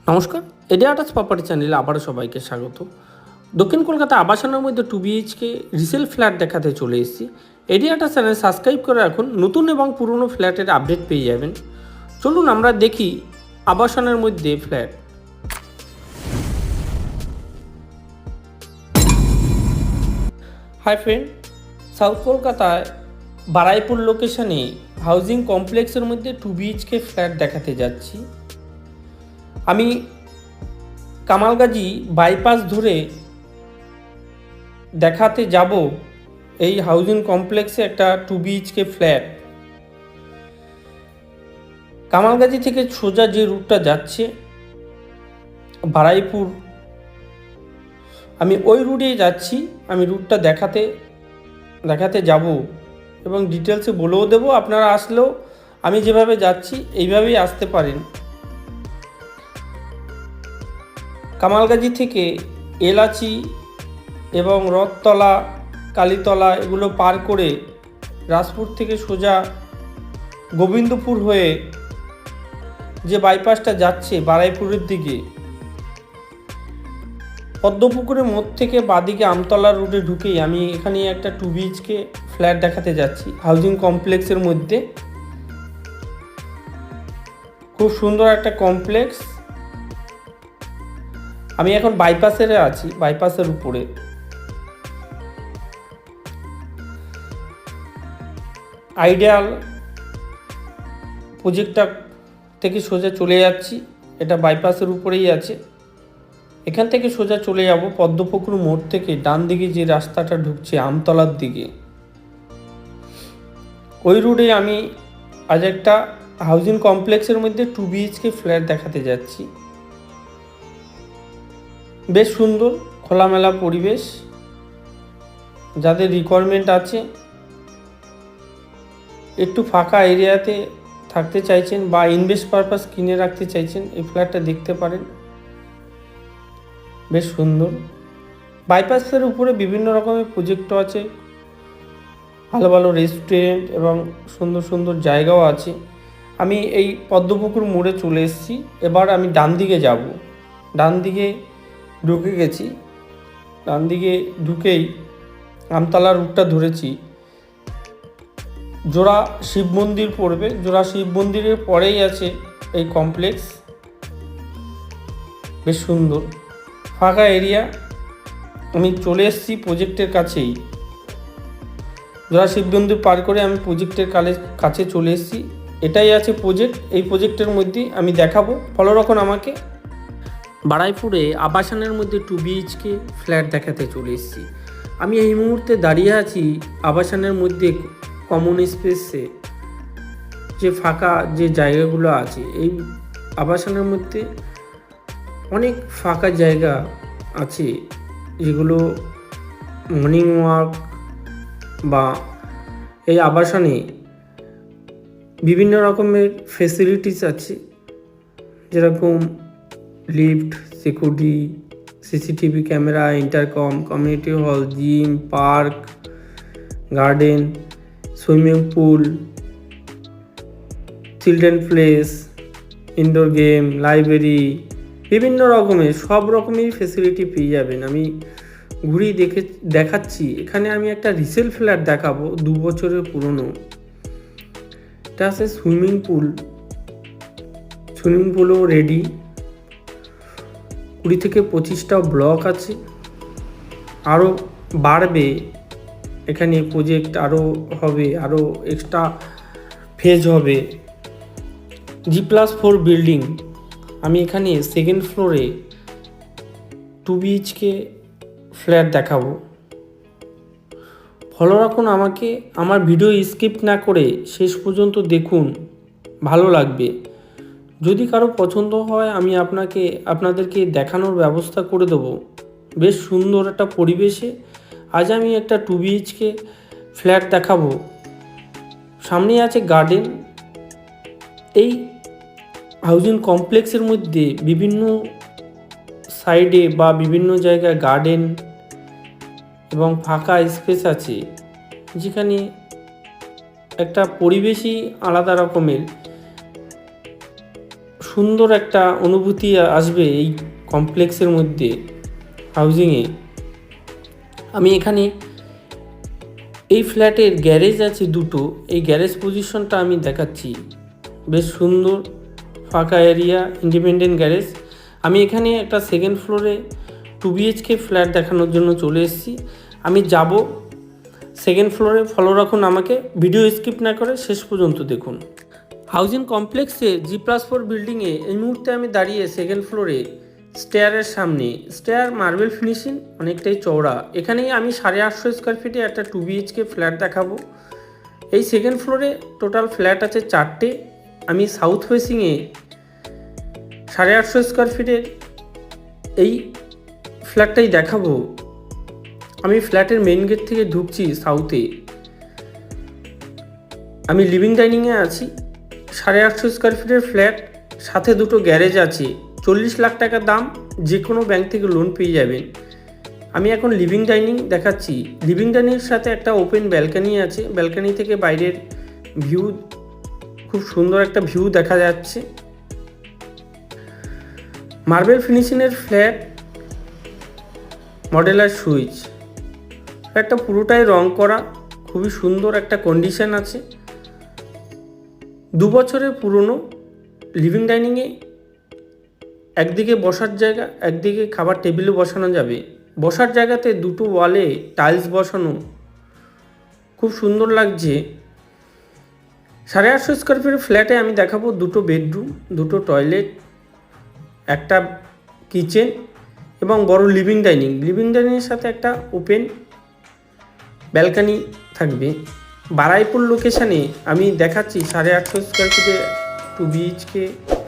নমস্কার, এডিয়া আটাস প্রপার্টি চ্যানেলে আবারও সবাইকে স্বাগত। দক্ষিণ কলকাতা আবাসনের মধ্যে 2 BHK রিসেল ফ্ল্যাট দেখাতে চলে এসেছি। এডিয়া আটাস চ্যানেল সাবস্ক্রাইব করে রাখুন, নতুন এবং পুরনো ফ্ল্যাটের আপডেট পেয়ে যাবেন। চলুন আমরা দেখি আবাসনের মধ্যে ফ্ল্যাট। হাই ফ্রেন্ড, সাউথ কলকাতায় বারাইপুর লোকেশনে হাউজিং কমপ্লেক্সের মধ্যে 2 BHK ফ্ল্যাট দেখাতে যাচ্ছি। আমি কামালগাজী বাইপাস ধরে দেখাতে যাব এই হাউজিং কমপ্লেক্সে একটা 2 BHK ফ্ল্যাট। কামালগাজী থেকে সোজা যে রুটটা যাচ্ছে বারাইপুর, আমি ওই রুটেই যাচ্ছি। আমি রুটটা দেখাতে যাব এবং ডিটেলসে বলেও দেবো। আপনারা আসলেও আমি যেভাবে যাচ্ছি এইভাবেই আসতে পারেন। কামালগাজী থেকে এলাচি এবং রথতলা, কালীতলা এগুলো পার করে রাজপুর থেকে সোজা গোবিন্দপুর হয়ে যে বাইপাসটা যাচ্ছে বারাইপুরের দিকে, পদ্মপুকুরের মোড় থেকে বাদিকে আমতলার রুটে ঢুকেই আমি এখানে একটা 2 BHK ফ্ল্যাট দেখাতে যাচ্ছি হাউজিং কমপ্লেক্সের মধ্যে। খুব সুন্দর একটা কমপ্লেক্স। আমি এখন বাইপাসের আছি, বাইপাসের উপরে। আইডিয়াল প্রজেক্টটা থেকে সোজা চলে যাচ্ছি, এটা বাইপাসের উপরেই আছে। এখান থেকে সোজা চলে যাব পদ্মপুকুর মোড় থেকে ডান দিকে যে রাস্তাটা ঢুকছে আমতলার দিকে, ওই রুটে আমি আজ একটা হাউজিং কমপ্লেক্সের মধ্যে 2 BHK ফ্ল্যাট দেখাতে যাচ্ছি। বেশ সুন্দর খোলামেলা পরিবেশ। যাদের রিকোয়ারমেন্ট আছে, একটু ফাঁকা এরিয়াতে থাকতে চাইছেন বা ইনভেস্ট পারপাস কিনে রাখতে চাইছেন, এই ফ্ল্যাটটা দেখতে পারেন। বেশ সুন্দর। বাইপাসের উপরে বিভিন্ন রকমের প্রজেক্টও আছে, ভালো ভালো রেস্টুরেন্ট এবং সুন্দর সুন্দর জায়গাও আছে। আমি এই পদ্মপুকুর মোড়ে চলে এসেছি। এবার আমি ডান দিকে যাব। ডান দিকে ঢুকে গেছি। ডান দিকে ঢুকেই আমতলা রুটটা ধরেছি। জোড়া শিব মন্দির পড়বে, জোড়া শিব মন্দিরের পরেই আছে এই কমপ্লেক্স। বেশ সুন্দর ফাঁকা এরিয়া। আমি চলে এসেছি প্রজেক্টের কাছেই। জোড়া শিব মন্দির পার করে আমি প্রজেক্টের কাছে চলে এসেছি। এটাই আছে প্রজেক্ট। এই প্রজেক্টের মধ্যে আমি দেখাবো। ফলো রাখুন আমাকে। বারাইপুরে আবাসনের মধ্যে 2 BHK ফ্ল্যাট দেখাতে চলে এসেছি। আমি এই মুহূর্তে দাঁড়িয়ে আছি আবাসনের মধ্যে কমন স্পেসে, যে ফাঁকা যে জায়গাগুলো আছে। এই আবাসনের মধ্যে অনেক ফাঁকা জায়গা আছে, যেগুলো মর্নিং ওয়াক বা এই আবাসনে বিভিন্ন রকমের ফেসিলিটিস আছে, যেরকম lift, security, CCTV camera, intercom, community hall, gym, park, garden, swimming pool, children place, indoor game, library, বিভিন্ন রকমের সব রকমেরই ফেসিলিটি পেয়ে যাবেন। আমি ঘুরিয়ে দেখাচ্ছি। এখানে আমি একটা রিসেল ফ্ল্যাট দেখাবো, 2 বছরের পুরনো। এটা আছে সুইমিং পুলও রেডি। 20 থেকে 25টা ব্লক আছে, আরও বাড়বে। এখানে প্রজেক্ট আরও হবে, আরও এক্সট্রা ফেজ হবে। G+4 building. আমি এখানে সেকেন্ড ফ্লোরে 2 BHK ফ্ল্যাট দেখাবো। ফলো রাখুন আমাকে। আমার ভিডিও স্কিপ না করে শেষ পর্যন্ত দেখুন, ভালো লাগবে। যদি কারো পছন্দ হয় আমি আপনাদেরকে দেখানোর ব্যবস্থা করে দেবো। বেশ সুন্দর একটা পরিবেশে আজ আমি একটা 2 BHK ফ্ল্যাট দেখাবো। সামনে আছে গার্ডেন। এই হাউজিং কমপ্লেক্সের মধ্যে বিভিন্ন সাইডে বা বিভিন্ন জায়গায় গার্ডেন এবং ফাঁকা স্পেস আছে, যেখানে একটা পরিবেশই আলাদা রকমের। সুন্দর একটা অনুভূতি আসবে এই কমপ্লেক্সের মধ্যে হাউজিংয়ে। আমি এখানে এই ফ্ল্যাটের গ্যারেজ আছে দুটো, এই গ্যারেজ পজিশনটা আমি দেখাচ্ছি। বেশ সুন্দর ফাঁকা এরিয়া, ইন্ডিপেন্ডেন্ট গ্যারেজ। আমি এখানে একটা সেকেন্ড ফ্লোরে 2 BHK ফ্ল্যাট দেখানোর জন্য চলে এসেছি। আমি যাব সেকেন্ড ফ্লোরে, ফলো রাখুন আমাকে, ভিডিও স্কিপ না করে শেষ পর্যন্ত দেখুন। হাউজিং কমপ্লেক্সে G+4 বিল্ডিংয়ে এই মুহূর্তে আমি দাঁড়িয়ে সেকেন্ড ফ্লোরে স্টেয়ারের সামনে। স্টেয়ার মার্বেল ফিনিশিং, অনেকটাই চওড়া। এখানেই আমি 850 স্কোয়ার ফিটে একটা 2 BHK ফ্ল্যাট দেখাবো। এই সেকেন্ড ফ্লোরে টোটাল ফ্ল্যাট আছে 4টে। আমি সাউথ ফেসিংয়ে 850 স্কোয়ার ফিটের এই ফ্ল্যাটটাই দেখাবো। আমি ফ্ল্যাটের মেইন গেট থেকে ঢুকছি সাউথে। আমি লিভিং ডাইনিংয়ে আছি। 850 স্কোয়ার ফিটের ফ্ল্যাট, সাথে দুটো গ্যারেজ আছে। 40 লাখ টাকা দাম, যে কোনো ব্যাংক থেকে লোন পেয়ে যাবেন। আমি এখন লিভিং ডাইনিং দেখাচ্ছি। লিভিং ডাইনিংয়ের সাথে একটা ওপেন ব্যালকানি আছে। ব্যালকানি থেকে বাইরের ভিউ, খুব সুন্দর একটা ভিউ দেখা যাচ্ছে। Marble ফিনিশিংয়ের flat, মডেলার switch. ফ্ল্যাটটা পুরোটাই রং করা, খুবই সুন্দর একটা কন্ডিশন আছে। 2 বছরের পুরনো। লিভিং ডাইনিংয়ে একদিকে বসার জায়গা, একদিকে খাবার টেবিলে বসানো যাবে। বসার জায়গাতে দুটো ওয়ালে টাইলস বসানো, খুব সুন্দর লাগছে। 850 স্কোয়ার ফিটের ফ্ল্যাটে আমি দেখাবো দুটো বেডরুম, দুটো টয়লেট, একটা কিচেন এবং বড় লিভিং ডাইনিং। লিভিং ডাইনিংয়ের সাথে একটা ওপেন ব্যালকানি থাকবে। বারাইপুর লোকেশানে আমি দেখাচ্ছি 850 স্কোয়ার ফিটে 2 BHK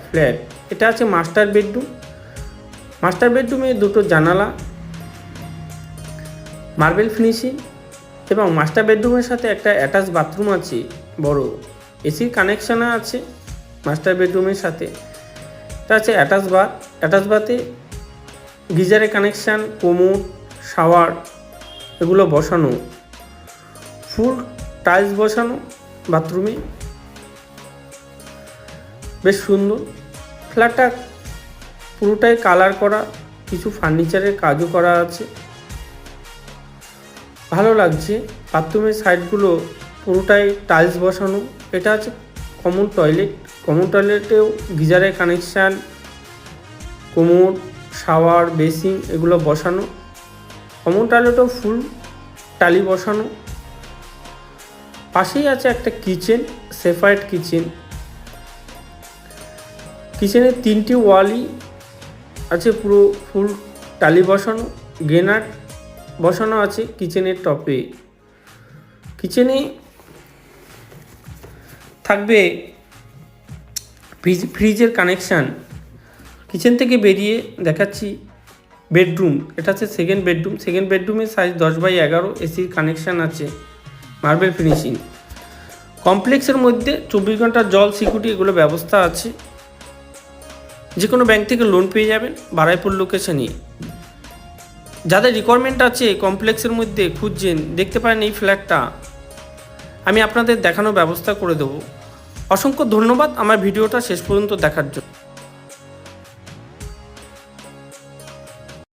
ফ্ল্যাট। এটা আছে মাস্টার বেডরুম। মাস্টার বেডরুমে দুটো জানালা, মার্বেল ফিনিশিং এবং মাস্টার বেডরুমের সাথে একটা অ্যাটাচ বাথরুম আছে বড়। এসির কানেকশান আছে মাস্টার বেডরুমের সাথে। এটা আছে অ্যাটাচ বাথ। অ্যাটাচ বাথে গিজারের কানেকশান, কোমোড, শাওয়ার এগুলো বসানো। ফুল টাইলস বসানো বাথরুমে, বেশ সুন্দর। ফ্ল্যাটটা পুরোটাই কালার করা, কিছু ফার্নিচারের কাজও করা আছে, ভালো লাগছে। বাথরুমের সাইডগুলো পুরোটাই টাইলস বসানো। এটা আছে কমন টয়লেট। কমন টয়লেটেও গিজারের কানেকশান, কোমোড, শাওয়ার, বেসিন এগুলো বসানো। কমন টয়লেটেও ফুল টালি বসানো। পাশেই আছে একটা কিচেন, সেপারেট কিচেন। কিচেনের 3টি ওয়ালই আছে পুরো ফুল টালি বসানো। গ্রেনাইট বসানো আছে কিচেনের টপে। কিচেনে থাকবে ফ্রিজের কানেকশান। কিচেন থেকে বেরিয়ে দেখাচ্ছি বেডরুম। এটা হচ্ছে সেকেন্ড বেডরুম। সেকেন্ড বেডরুমের সাইজ 10x11। এসির কানেকশান আছে, মার্বেল ফিনিশিং। কমপ্লেক্সের মধ্যে 24 ঘন্টা জল, সিকিউরিটি এগুলো ব্যবস্থা আছে। যে কোনো ব্যাংক থেকে লোন পেয়ে যাবেন বারাইপুর লোকেশনে। যাদের রিকোয়ারমেন্ট আছে কমপ্লেক্সের মধ্যে খুঁজছেন, দেখতে পারেন এই ফ্ল্যাটটা, আমি আপনাদের দেখানোর ব্যবস্থা করে দেবো। অসংখ্য ধন্যবাদ আমার ভিডিওটা শেষ পর্যন্ত দেখার জন্য।